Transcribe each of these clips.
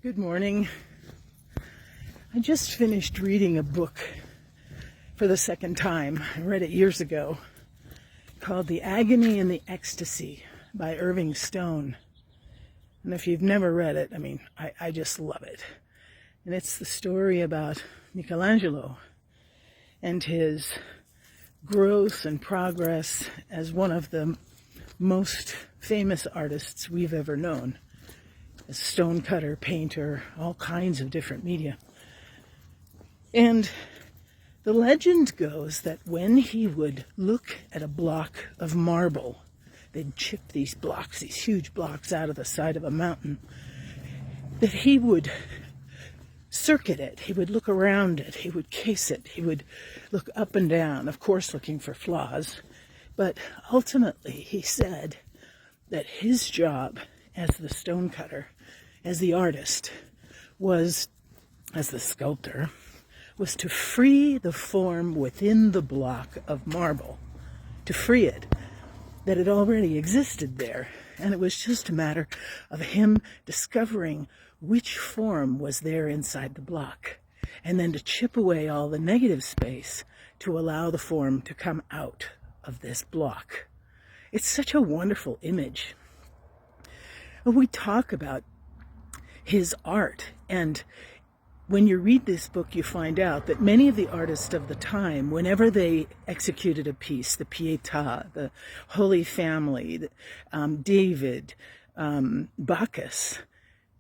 Good morning. I just finished reading a book for the second time. I read it years ago, called The Agony and the Ecstasy by Irving Stone. And if you've never read it, I just love it. And it's the story about Michelangelo and his growth and progress as one of the most famous artists we've ever known. A stonecutter, painter, all kinds of different media. And the legend goes that when he would look at a block of marble, they'd chip these blocks, these huge blocks out of the side of a mountain, that he would circuit it, he would look around it, he would case it, he would look up and down, of course looking for flaws. But ultimately he said that his job as the stonecutter, as the artist, was, as the sculptor, was to free the form within the block of marble, to free it, that it already existed there. And it was just a matter of him discovering which form was there inside the block, and then to chip away all the negative space to allow the form to come out of this block. It's such a wonderful image. We talk about his art, and when you read this book, you find out that many of the artists of the time, whenever they executed a piece, the Pietà, the Holy Family, David, Bacchus,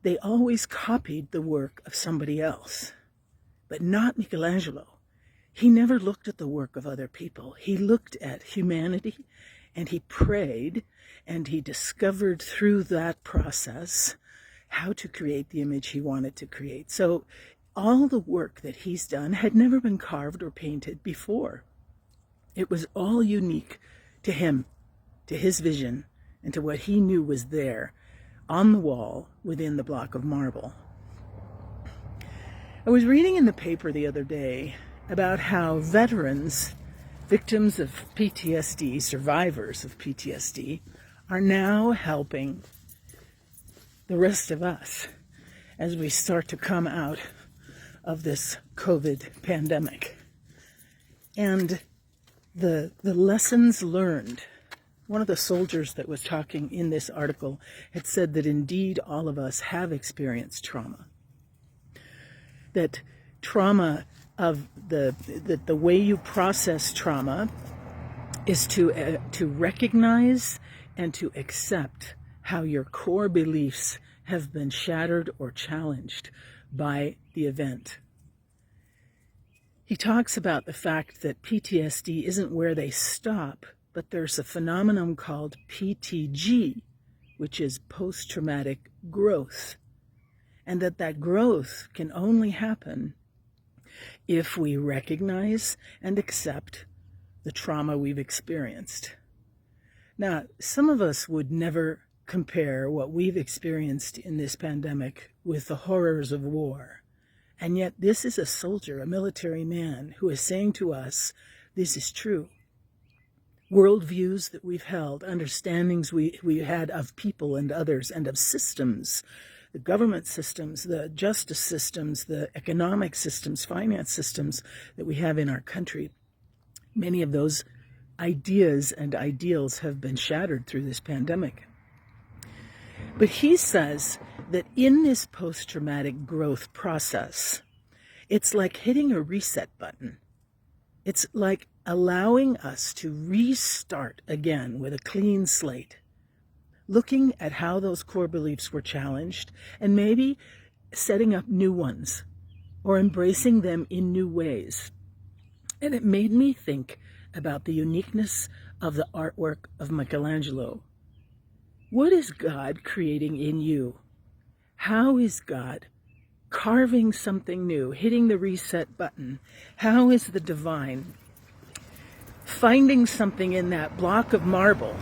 they always copied the work of somebody else, but not Michelangelo. He never looked at the work of other people. He looked at humanity, and he prayed, and he discovered through that process how to create the image he wanted to create. So all the work that he's done had never been carved or painted before. It was all unique to him, to his vision, and to what he knew was there on the wall within the block of marble. I was reading in the paper the other day about how veterans, victims of PTSD, survivors of PTSD, are now helping the rest of us as we start to come out of this COVID pandemic. And the lessons learned. One of the soldiers that was talking in this article had said that indeed all of us have experienced trauma. That trauma of the way you process trauma is to recognize and to accept how your core beliefs have been shattered or challenged by the event. He talks about the fact that PTSD isn't where they stop, but there's a phenomenon called PTG, which is post-traumatic growth, and that growth can only happen if we recognize and accept the trauma we've experienced. Now, some of us would never compare what we've experienced in this pandemic with the horrors of war. And yet this is a soldier, a military man, who is saying to us, this is true. Worldviews that we've held, understandings we had of people and others and of systems, the government systems, the justice systems, the economic systems, finance systems that we have in our country. Many of those ideas and ideals have been shattered through this pandemic. But he says that in this post-traumatic growth process, it's like hitting a reset button. It's like allowing us to restart again with a clean slate, looking at how those core beliefs were challenged and maybe setting up new ones or embracing them in new ways. And it made me think about the uniqueness of the artwork of Michelangelo. What is God creating in you? How is God carving something new, hitting the reset button? How is the divine finding something in that block of marble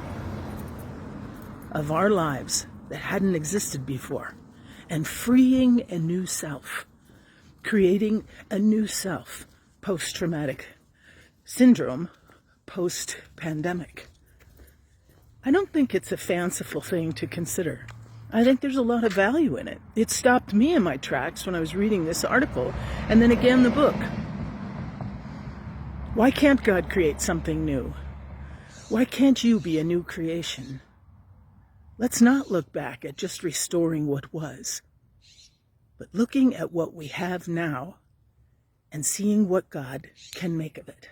of our lives that hadn't existed before and freeing a new self, creating a new self, post-traumatic syndrome, post-pandemic? I don't think it's a fanciful thing to consider. I think there's a lot of value in it. It stopped me in my tracks when I was reading this article, and then again the book. Why can't God create something new? Why can't you be a new creation? Let's not look back at just restoring what was, but looking at what we have now and seeing what God can make of it.